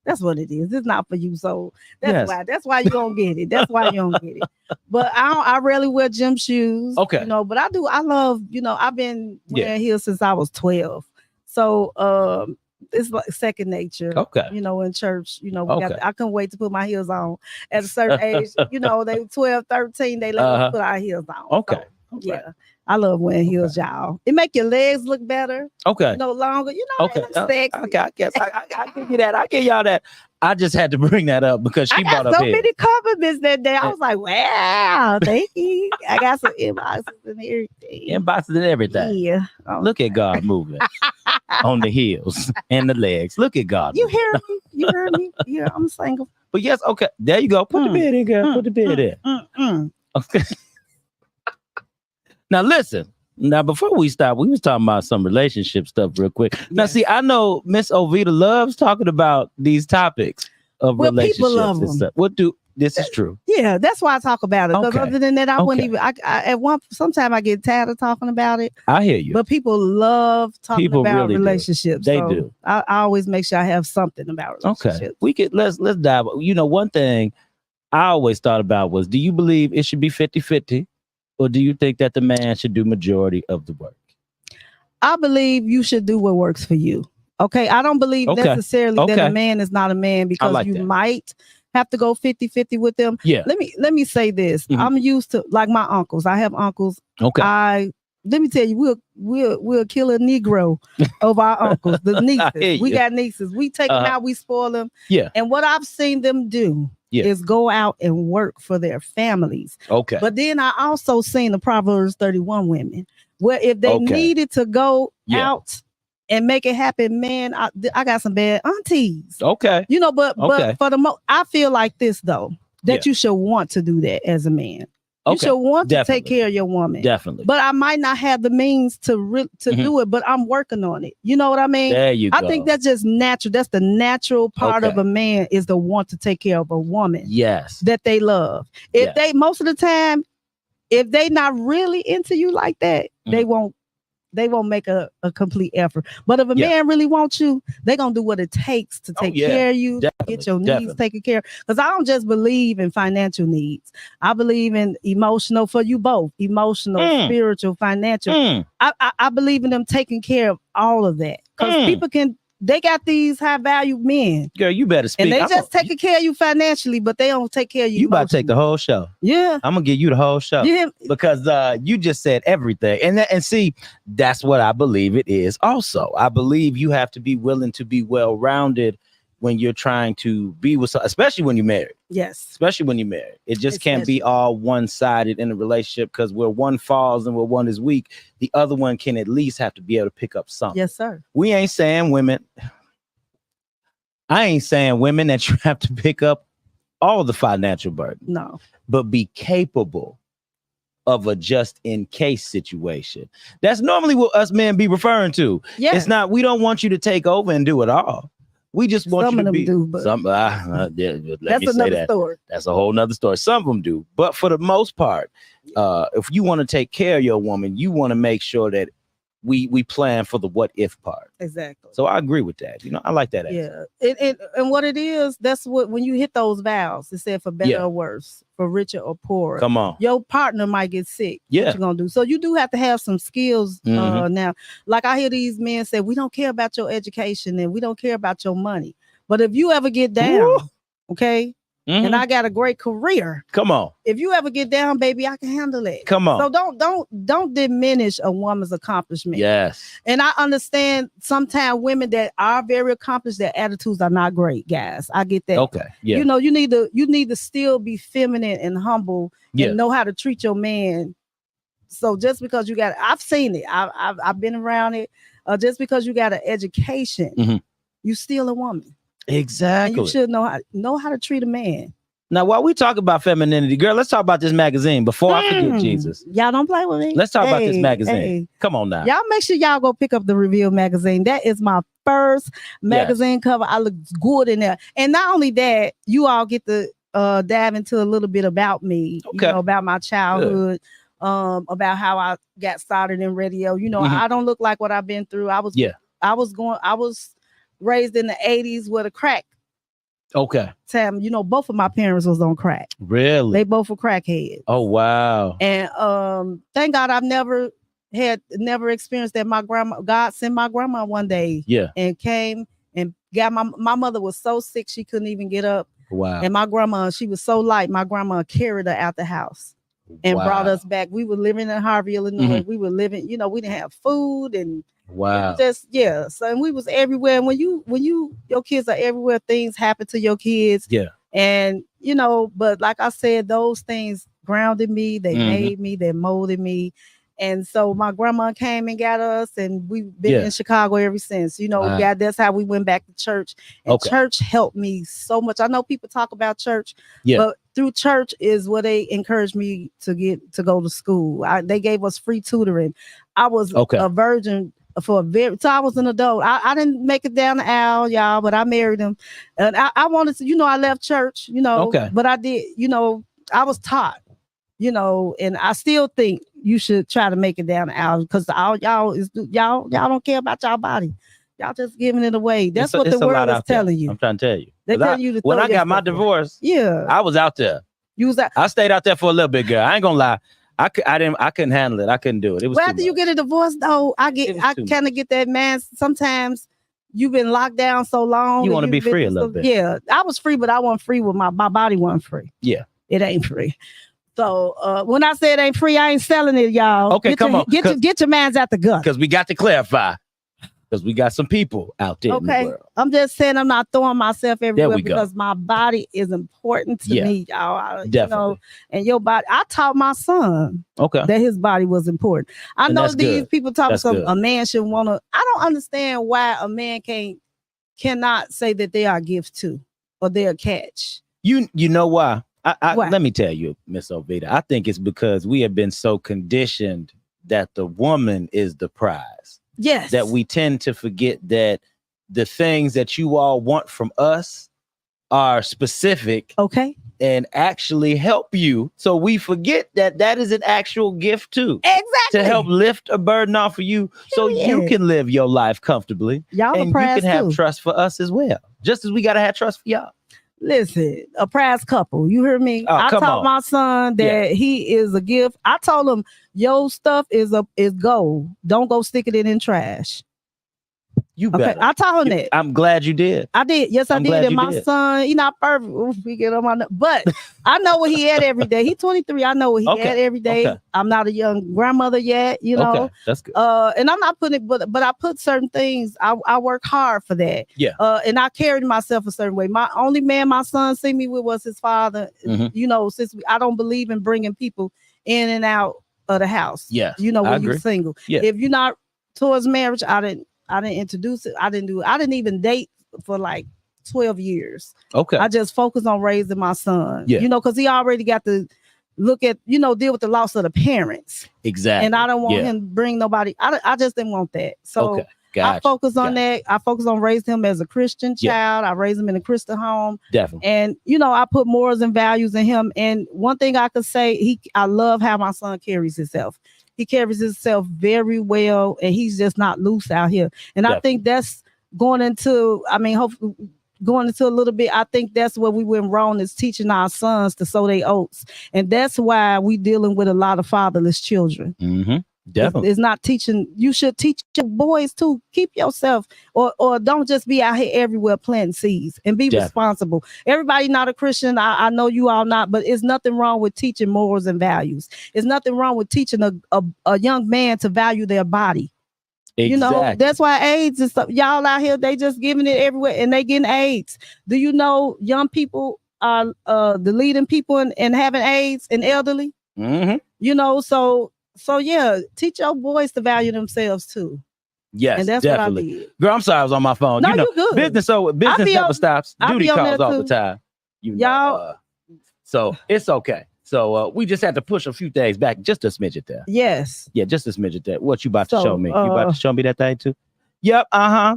That's what it is. It's not for you. So that's why you don't get it. That's why you don't get it. But I rarely wear gym shoes. Okay. But I love, I've been wearing heels since I was 12. So it's like second nature. Okay. In church, I couldn't wait to put my heels on at a certain age. They 12, 13, they let us put our heels on. Okay. So, yeah. I love wearing heels, y'all. It make your legs look better. Okay. No longer, Okay. sexy. Okay. I guess I give you that. I give y'all that. I just had to bring that up because she brought up so many compliments that day. I was like, wow, thank you. I got some inboxes and everything. Inboxes and everything. Yeah. Look at God moving on the heels and the legs. Look at God. You hear me? You heard me? Yeah, I'm single. But yes, okay. There you go. Put the bed in, girl. Put the bed in. Okay. Now listen. Now before we stop, we was talking about some relationship stuff real quick. Now see, I know Miss Ovita loves talking about these topics of relationships people love and stuff. This is true. Yeah, that's why I talk about it. Because other than that, I wouldn't even. Sometimes I get tired of talking about it. I hear you. But people love talking about really relationships. They do. I always make sure I have something about relationships. Okay, we could let's dive. One thing I always thought about was: do you believe it should be 50-50? Or do you think that the man should do majority of the work? I believe you should do what works for you. Okay. I don't believe necessarily that a man is not a man because you might have to go 50-50 with them. Yeah. Let me say this. I'm used to like my uncles. I have uncles. Okay. Let me tell you, we'll kill a Negro of our uncles, the nieces. We got nieces. We take them out, we spoil them. Yeah. And what I've seen them do is go out and work for their families. Okay. But then I also seen the Proverbs 31 women where if they needed to go out and make it happen, man, I got some bad aunties. Okay. But for the I feel like this though, that you should want to do that as a man. You should want to take care of your woman. Definitely. But I might not have the means to do it, but I'm working on it. You know what I mean? There you go. I think that's just natural. That's the natural part of a man is to want to take care of a woman. Yes. That they love. If they, most of the time, if they not really into you like that, they won't make a complete effort. But if a man really wants you, they're going to do what it takes to take care of you, get your needs taken care of. Because I don't just believe in financial needs. I believe in emotional for you both, emotional, spiritual, financial. I believe in them taking care of all of that. Because people they got these high value men. Girl, you better speak. And they just taking care of you financially, but they don't take care of you. You about to take the whole show. Yeah. I'm gonna give you the whole show. Yeah. Because you just said everything. And see, that's what I believe it is also. I believe you have to be willing to be well-rounded when you're trying to be with someone, especially when you're married. Yes. Especially when you're married. It just can't be all one-sided in a relationship because where one falls and where one is weak, the other one can at least have to be able to pick up something. Yes, sir. We ain't saying women. I ain't saying women that you have to pick up all the financial burden. No. But be capable of a just-in-case situation. That's normally what us men be referring to. Yeah. It's not, we don't want you to take over and do it all. We just want some you to of them be. Do, but let that's me say another that. story. That's a whole nother story. Some of them do, but for the most part, if you want to take care of your woman, you want to make sure that we plan for the what if part. Exactly. So I agree with that. I like that answer. Yeah. And what it is, that's what when you hit those vows, it said for better or worse, for richer or poorer. Come on. Your partner might get sick. Yeah. What you gonna do? So you do have to have some skills now. Like I hear these men say, we don't care about your education and we don't care about your money. But if you ever get down, okay, and I got a great career. Come on. If you ever get down, baby, I can handle it. Come on. So don't diminish a woman's accomplishment. Yes. And I understand sometimes women that are very accomplished, their attitudes are not great, guys. I get that. Okay. Yeah. You know, you need to still be feminine and humble and know how to treat your man. So just because you got, I've seen it, I've been around it. Just because you got an education, you still a woman. Exactly. And you should know how to treat a man. Now, while we talk about femininity, girl, let's talk about this magazine before I forget, Jesus. Y'all don't play with me. Let's talk about this magazine. Come on now. Y'all make sure y'all go pick up the Reveal magazine. That is my first magazine cover. I look good in there. And not only that, you all get to dive into a little bit about me, you know, about my childhood, about how I got started in radio. You know, I don't look like what I've been through. I was raised in the 80s with a crack. Okay. Sam, you know, both of my parents was on crack. Really? They both were crackheads. Oh, wow. And thank God I've never experienced that. God sent my grandma one day. And came and got my mother was so sick she couldn't even get up. Wow. And my grandma, she was so light. My grandma carried her out the house and brought us back. We were living in Harvey, Illinois. We were living, you know, we didn't have food and so and we was everywhere. And when your kids are everywhere, things happen to your kids. And you know, but like I said, those things grounded me, they made me, they molded me. And so my grandma came and got us, and we've been in Chicago ever since. You know, that's how we went back to church. And church helped me so much. I know people talk about church, but through church is where they encouraged me to go to school. They gave us free tutoring. I was a virgin so I was an adult. I didn't make it down the aisle, y'all, but I married him. And I wanted to, you know, I left church, you know, but I did, you know, I was taught, you know, and I still think you should try to make it down the aisle because y'all don't care about y'all body. Y'all just giving it away. That's what the world is telling you. I'm trying to tell you. They tell you to when I got my divorce, I was out there. You was out. I stayed out there for a little bit, girl. I ain't gonna lie. I couldn't handle it. I couldn't do it. It was after you get a divorce, though, I kind of get that, man. Sometimes you've been locked down so long. You want to be free a little bit. Yeah, I was free, but I wasn't free with my body wasn't free. Yeah, it ain't free. So when I say it ain't free, I ain't selling it, y'all. Okay, come on. Get your mans out the gut. Because we got to clarify. Because we got some people out there in the world. I'm just saying I'm not throwing myself everywhere because my body is important to me, y'all. Definitely. You know, and your body. I taught my son that his body was important. I know these people talk about a man should want to. I don't understand why a man cannot say that they are a gift too or they're a catch. You know why? Let me tell you, Miss Ovita. I think it's because we have been so conditioned that the woman is the prize. Yes. That we tend to forget that the things that you all want from us are specific. And actually help you. So we forget that is an actual gift too. Exactly. To help lift a burden off of you so you can live your life comfortably. Y'all and you can have trust for us as well. Just as we got to have trust for y'all. Listen, a prize couple. You heard me? Oh, I taught my son that he is a gift. I told him your stuff is gold. Don't go stick it in trash. You better. I taught him that. I'm glad you did. I did. Yes, I did. And my son, he's not perfect. Oof, we get on my but I know what he had every day. He's 23. I know what he had every day. I'm not a young grandmother yet, you know. That's good. And I'm not putting it, but I put certain things. I work hard for that. Yeah. And I carried myself a certain way. My only man my son see me with was his father. You know, since I don't believe in bringing people in and out of the house. Yeah. You know, when you're single. Yeah. If you're not towards marriage, I didn't introduce it. I didn't even date for like 12 years. I just focused on raising my son. You know, because he already got to look at, you know, deal with the loss of the parents. Exactly. And I don't want him to bring nobody. I just didn't want that. So I focus on that. I focus on raising him as a Christian child. I raised him in a Christian home. Definitely. And, you know, I put morals and values in him. And one thing I could say, I love how my son carries himself. He carries himself very well, and he's just not loose out here. And I think that's going into a little bit. I think that's where we went wrong, is teaching our sons to sow their oats. And that's why we dealing with a lot of fatherless children. Definitely. It's not teaching. You should teach your boys to keep yourself, or don't just be out here everywhere planting seeds, and be responsible. Everybody not a Christian. I know you all not, but it's nothing wrong with teaching morals and values. It's nothing wrong with teaching a young man to value their body. Exactly. You know, that's why AIDS is stuff. Y'all out here, they just giving it everywhere and they getting AIDS. Do you know young people are the leading people in having AIDS and elderly? Mm-hmm. You know, so yeah, teach your boys to value themselves too. Yes, and that's definitely. what I did. Girl, I'm sorry, I was on my phone. No, you know, you good. Business never stops. Duty calls all the time. You know, y'all. So it's okay. So we just had to push a few things back just a smidget there. Yes. Yeah, just a smidget there. What you about to show me? You about to show me that thing too? Yep.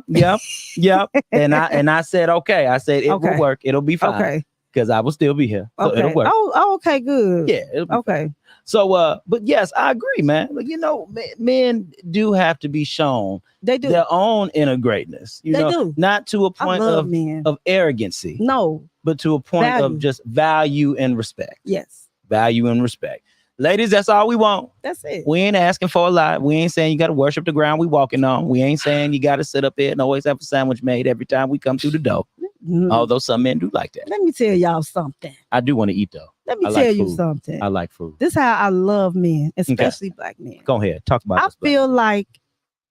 Yep. And I said okay. I said it will work. It'll be fine. Okay. Because I will still be here. So it'll work. Oh, okay, good. Yeah. It'll be okay. Fine. So but yes, I agree, man. Like, you know, men do have to be shown their own inner greatness. You know, do. Not to a point of arrogancy. No. But to a point of just value and respect. Yes. Value and respect. Ladies, that's all we want. That's it. We ain't asking for a lot. We ain't saying you got to worship the ground we walking on. We ain't saying you got to sit up there and always have a sandwich made every time we come through the door. Mm-hmm. Although some men do like that. Let me tell y'all something. I do want to eat though. Let me tell you something. I like food. This is how I love men, especially black men. Go ahead. Talk about this. I feel like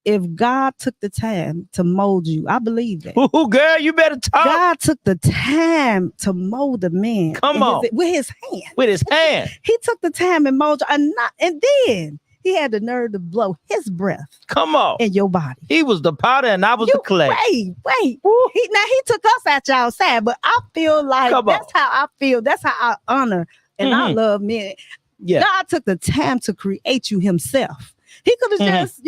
if God took the time to mold you, I believe that. Ooh, girl, you better talk. God took the time to mold a man. Come on. With his hand. With his hand. He took the time and molded you, and then he had the nerve to blow his breath. Come on. In your body. He was the potter and I was the clay. Wait. He took us at y'all side, but I feel like that's how I feel. That's how I honor and I love men. Yeah. God took the time to create you himself. He could have just,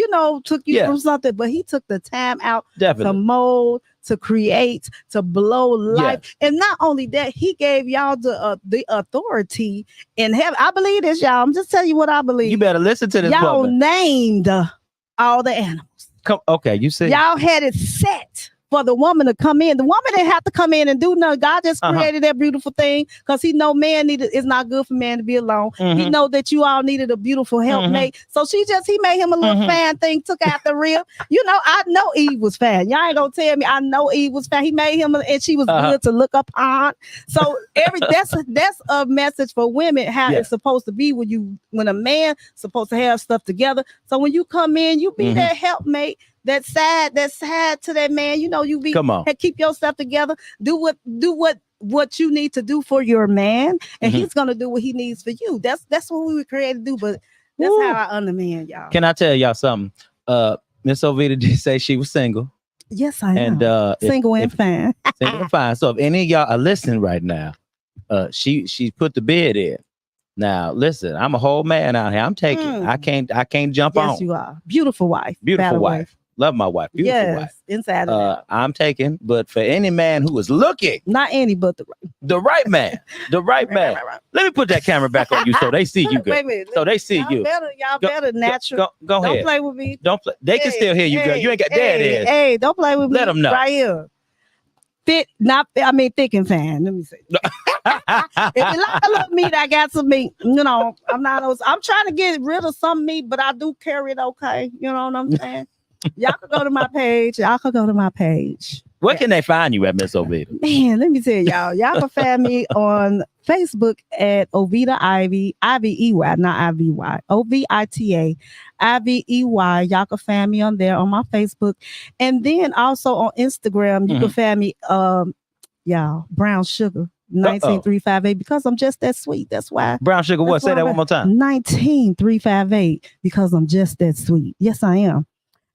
took you from something, but he took the time out to mold, to create, to blow life. Yes. And not only that, he gave y'all the authority in heaven. I believe this, y'all. I'm just telling you what I believe. You better listen to this. Y'all named all the animals. Okay, you said y'all had it set for the woman to come in. The woman didn't have to come in and do nothing. God just created that beautiful thing because he know man it's not good for man to be alone. He know that you all needed a beautiful helpmate. So he made him a little fan thing, took out the rib. I know Eve was fat. Y'all ain't gonna tell me I know Eve was fat. He made him and she was good to look up on. So that's a message for women how it's supposed to be when a man supposed to have stuff together. So when you come in, you be that helpmate. That side to that man, you be keep yourself together. Do what you need to do for your man, and he's gonna do what he needs for you. That's what we were created to do. But that's how I understand y'all. Can I tell y'all something? Miss Ovita did say she was single. Yes, I am. And single and fine. Single and fine. So if any of y'all are listening right now, she put the bid in. Now listen, I'm a whole man out here. I'm taking. I can't jump on. Yes, you are. Beautiful wife. Beautiful wife. Love my wife. Beautiful wife. Inside of I'm taking, but for any man who is looking, not any, but the right man, right. Let me put that camera back on you so they see you good. So they see you. Y'all better natural. Go ahead. Don't play with me. Don't play. They can still hear you, girl. You ain't got there. It is. Hey, don't play with me. Let them know. Right here. Thick and fan. Let me see. If you like a little meat, I got some meat. I'm trying to get rid of some meat, but I do carry it okay. You know what I'm saying? Y'all can go to my page. Where can they find you at, Miss Ovita? Man, let me tell y'all. Y'all can find me on Facebook at Ovita Ivey, Ivey, not I-V-Y, Ovita Ivey. Y'all can find me on there on my Facebook. And then also on Instagram, you can find me, Brown Sugar. 19358 because I'm just that sweet. That's why. Brown Sugar, what? Say that one more time. 19358 because I'm just that sweet. Yes, I am.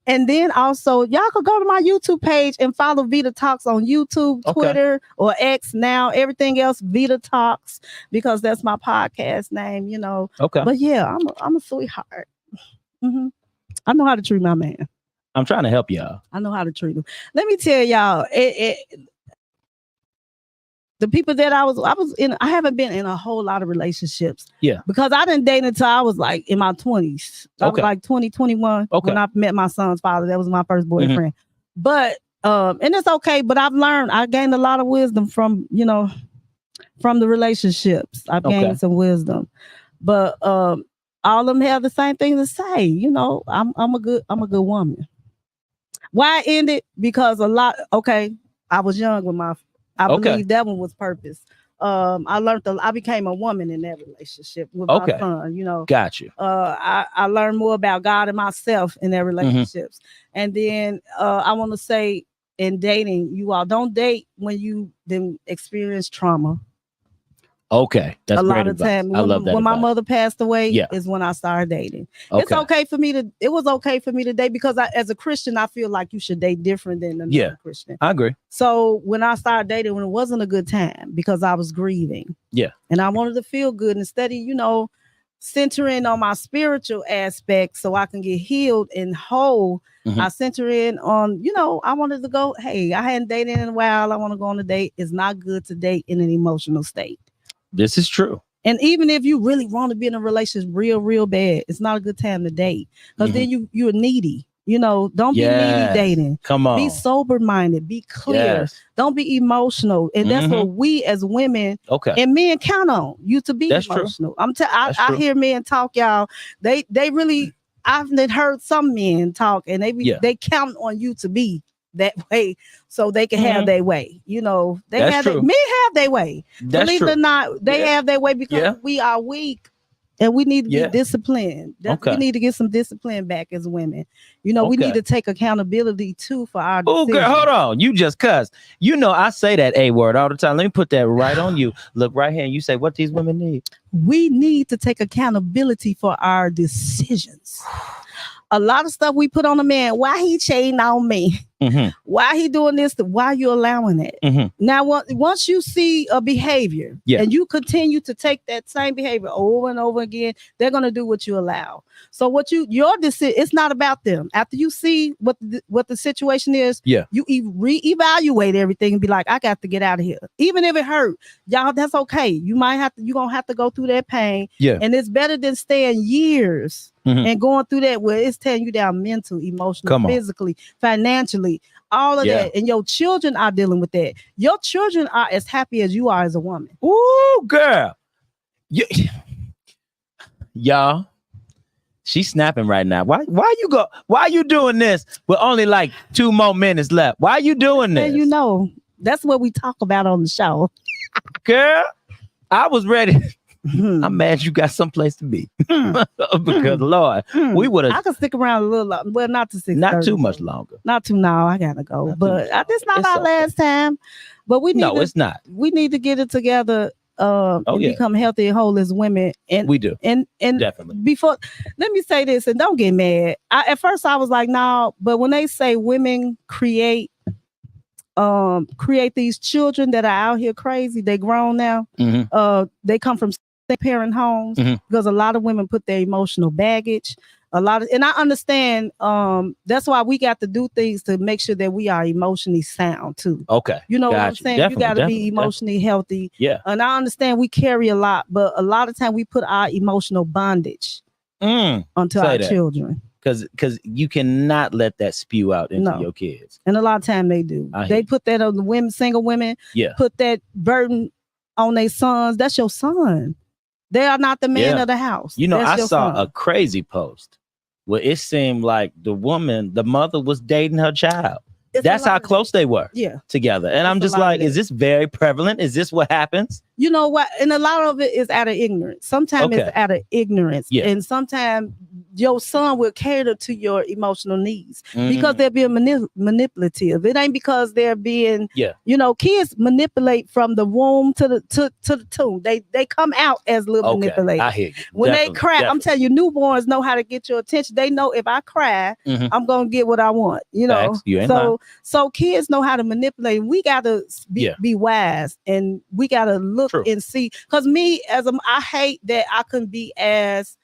And then also, y'all could go to my YouTube page and follow Vita Talks on YouTube, Twitter, or X now. Everything else, Vita Talks, because that's my podcast name, Okay. But yeah, I'm a sweetheart. I know how to treat my man. I'm trying to help y'all. I know how to treat him. Let me tell y'all, the people that I was in, I haven't been in a whole lot of relationships. Yeah. Because I didn't date until I was like in my 20s. I was like 21 when I met my son's father. That was my first boyfriend. But, and it's okay, but I gained a lot of wisdom from the relationships. I've gained some wisdom. But all of them have the same thing to say. You know, I'm a good woman. Why I ended? Because I was young when I believe that one was purpose. I became a woman in that relationship with my son, you know. Got you. I learned more about God and myself in their relationships. And then I want to say in dating, you all don't date when you then experience trauma. Okay. That's a lot of time. I love that. When my mother passed away, yeah. is when I started dating. Okay. It was okay for me to date because as a Christian, I feel like you should date different than another Christian. I agree. So when I started dating, when it wasn't a good time because I was grieving. Yeah. And I wanted to feel good instead of, you know, centering on my spiritual aspect so I can get healed and whole. I center in on, you know, I wanted to go, hey, I hadn't dated in a while. I want to go on a date. It's not good to date in an emotional state. This is true. And even if you really want to be in a relationship real bad, it's not a good time to date. Because then you're needy. You know, don't be needy dating. Come on. Be sober-minded. Be clear. Yes. Don't be emotional. And that's what we as women and men count on you to be emotional. True. I hear men talk, y'all. They really, I've heard some men talk and they count on you to be that way so they can have their way. You know, men have their way. Believe it or not, they have their way because we are weak and we need to be disciplined. We need to get some discipline back as women. You know, we need to take accountability too for our decisions. Oh, girl, hold on. You just cussed. You know, I say that A word all the time. Let me put that right on you. Look right here and you say what these women need. We need to take accountability for our decisions. A lot of stuff we put on a man. Why he cheating on me? Why he doing this? Why you allowing it? Now, once you see a behavior and you continue to take that same behavior over and over again, they're going to do what you allow. So your decision, it's not about them. After you see what the situation is, you reevaluate everything and be like, I got to get out of here. Even if it hurt, y'all, that's okay. You're going to have to go through that pain. And it's better than staying years and going through that where it's tearing you down mental, emotional, physically, financially, all of that. And your children are dealing with that. Your children are as happy as you are as a woman. Ooh, girl. Y'all, she's snapping right now. Why you doing this with only like 2 more minutes left? Why are you doing this? And you know, that's what we talk about on the show. Girl, I was ready. I'm mad you got someplace to be. Because Lord, we would have. I could stick around a little longer. Well, not to 6:30. Not too much longer. Not too now. I gotta go. But this not our last time. But we need it's not. We need to get it together. And become healthy and whole as women. And we do. And definitely. Before, let me say this, and don't get mad. At first I was like, no, but when they say women create these children that are out here crazy, they grown now. They come from parent homes because a lot of women put their emotional baggage. And I understand that's why we got to do things to make sure that we are emotionally sound too. Okay. You know what I'm saying? You got to be emotionally healthy. Yeah. And I understand we carry a lot, but a lot of time we put our emotional bondage onto our children. Because you cannot let that spew out into your kids. And a lot of time they do. They put that on the women, single women. Yeah. Put that burden on their sons. That's your son. They are not the man of the house. You know, I saw a crazy post where it seemed like the mother was dating her child. That's how close they were together. And I'm just like, is this very prevalent? Is this what happens? You know what? And a lot of it is out of ignorance. Sometimes it's out of ignorance. Yeah. And sometimes your son will cater to your emotional needs because they're being manipulative. It ain't because they're being, you know, kids manipulate from the womb to the tomb. They come out as little manipulators. I hear you. When they cry, I'm telling you, newborns know how to get your attention. They know if I cry, I'm going to get what I want, you know? So kids know how to manipulate. We got to be wise and we got to look and see, because me I hate that I couldn't be as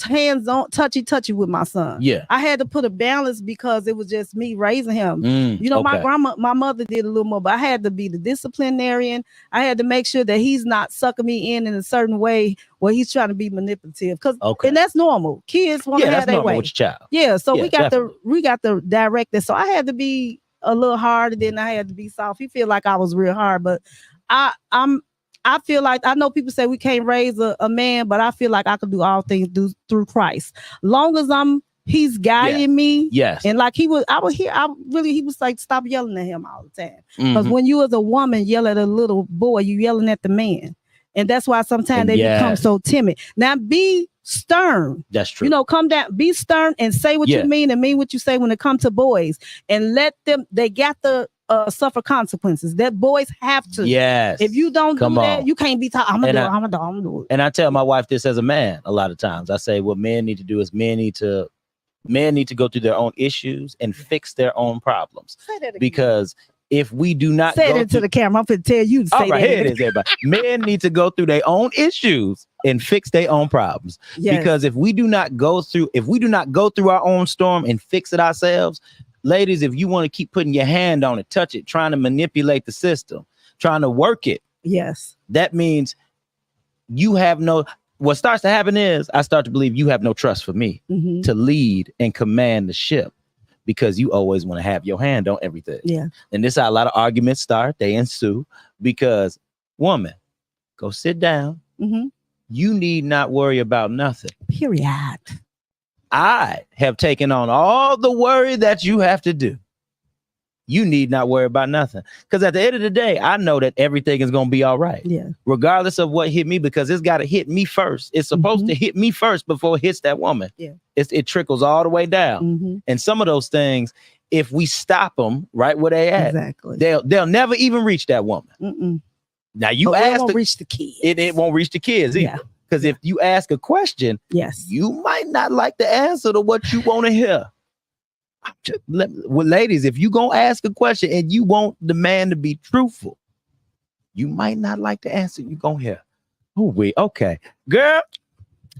hands-on, touchy with my son. Yeah, I had to put a balance because it was just me raising him. You know, my mother did a little more, but I had to be the disciplinarian. I had to make sure that he's not sucking me in a certain way where he's trying to be manipulative. And that's normal. Kids want to have their way. With your child. Yeah, so we got to direct it. So I had to be a little hard, and then I had to be soft. He feel like I was real hard, but I I feel like, I know people say we can't raise a man, but I feel like I could do all things through Christ. Long as he's guiding me. Yes. And like he was like, stop yelling at him all the time. Because when you as a woman yell at a little boy, you yelling at the man. And that's why sometimes they become so timid. Now be stern. That's true. You know, come down, be stern and say what you mean and mean what you say when it comes to boys. And let them, they got to suffer consequences. That boys have to. Yes. If you don't do that, you can't be talking, I'm gonna do it. And I tell my wife this as a man a lot of times. I say what men need to do is men need to go through their own issues and fix their own problems. Say that again. Because if we do not say it into the camera, I'm going to tell you to say all right, that. Here it is, everybody. Men need to go through their own issues and fix their own problems. Yes. Because if we do not go through our own storm and fix it ourselves, ladies, if you want to keep putting your hand on it, touch it, trying to manipulate the system, trying to work it, yes, that means you have what starts to happen is I start to believe you have no trust for me to lead and command the ship, because you always want to have your hand on everything. Yeah. And this is how a lot of arguments start. They ensue because, woman, go sit down. You need not worry about nothing. Period. I have taken on all the worry that you have to do. You need not worry about nothing. Because at the end of the day, I know that everything is going to be all right. Yeah. Regardless of what hit me, because it's got to hit me first. It's supposed to hit me first before it hits that woman. Yeah. It trickles all the way down. And some of those things, if we stop them right where they at, exactly, they'll never even reach that woman. Now you ask, it won't reach the kids. It won't reach the kids either. Because if you ask a question, yes, you might not like the answer to what you want to hear. Ladies, if you gonna ask a question and you want the man to be truthful, you might not like the answer you gonna hear. Okay, girl.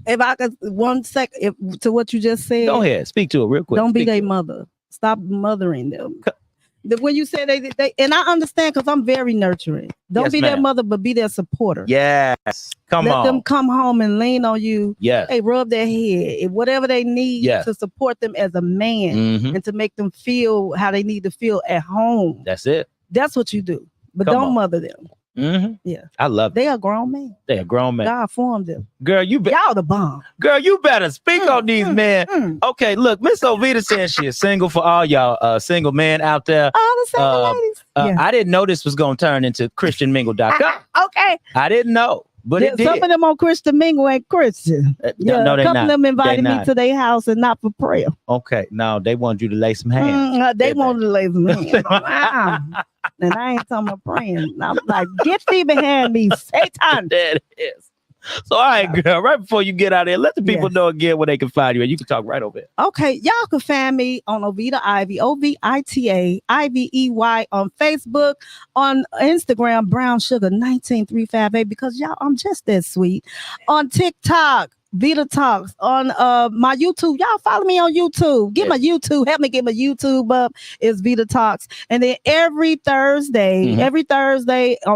If I could 1 sec to what you just said, go ahead, speak to it real quick. Don't be their mother. Stop mothering them. When you say they and I understand, because I'm very nurturing. Don't be their mother, but be their supporter. Yes, Let them come home and lean on you. Yes, hey, rub their head, whatever they need to support them as a man and to make them feel how they need to feel at home. That's it. That's what you do, but don't mother them. Yeah, I love it. They are grown men. They are grown men. God formed them. Girl, y'all the bomb. Girl, you better speak on these men. Okay, look, Miss Ovita says she is single. For all y'all single men out there. All the single ladies. I didn't know this was going to turn into ChristianMingle.com. Okay. I didn't know. But it did. Some of them on Christian Mingle ain't Christian. No, a couple of them invited me to their house and not for prayer. Okay, no, they want you to lay some hands. They wanted to lay some hands. And I ain't talking about praying. I'm like, get thee behind me, Satan. That is. So, all right, girl, right before you get out of here, let the people know again where they can find you. And you can talk right over here. Okay, y'all can find me on Ovita Ivey, Ovita Ivey on Facebook, on Instagram, Brown Sugar 19358, because y'all, I'm just that sweet. On TikTok, Vita Talks, on my YouTube. Y'all follow me on YouTube. Help me get my YouTube up. It's Vita Talks. And then every Thursday on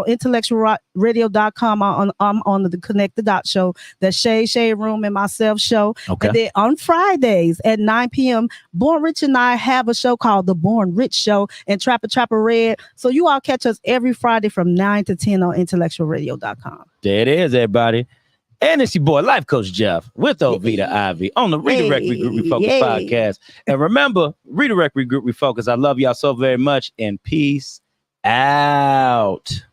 intellectualradio.com, I'm on the Connect the Dot show, the Shade Room and myself show. Okay. And then on Fridays at 9 p.m., Born Rich and I have a show called The Born Rich Show and Trapper Red. So you all catch us every Friday from 9 to 10 on intellectualradio.com. There it is, everybody. And it's your boy, Life Coach Jeff, with Ovita Ivey on the Redirect, Regroup, Refocus podcast. And remember, Redirect, Regroup, Refocus. I love y'all so very much, and peace out.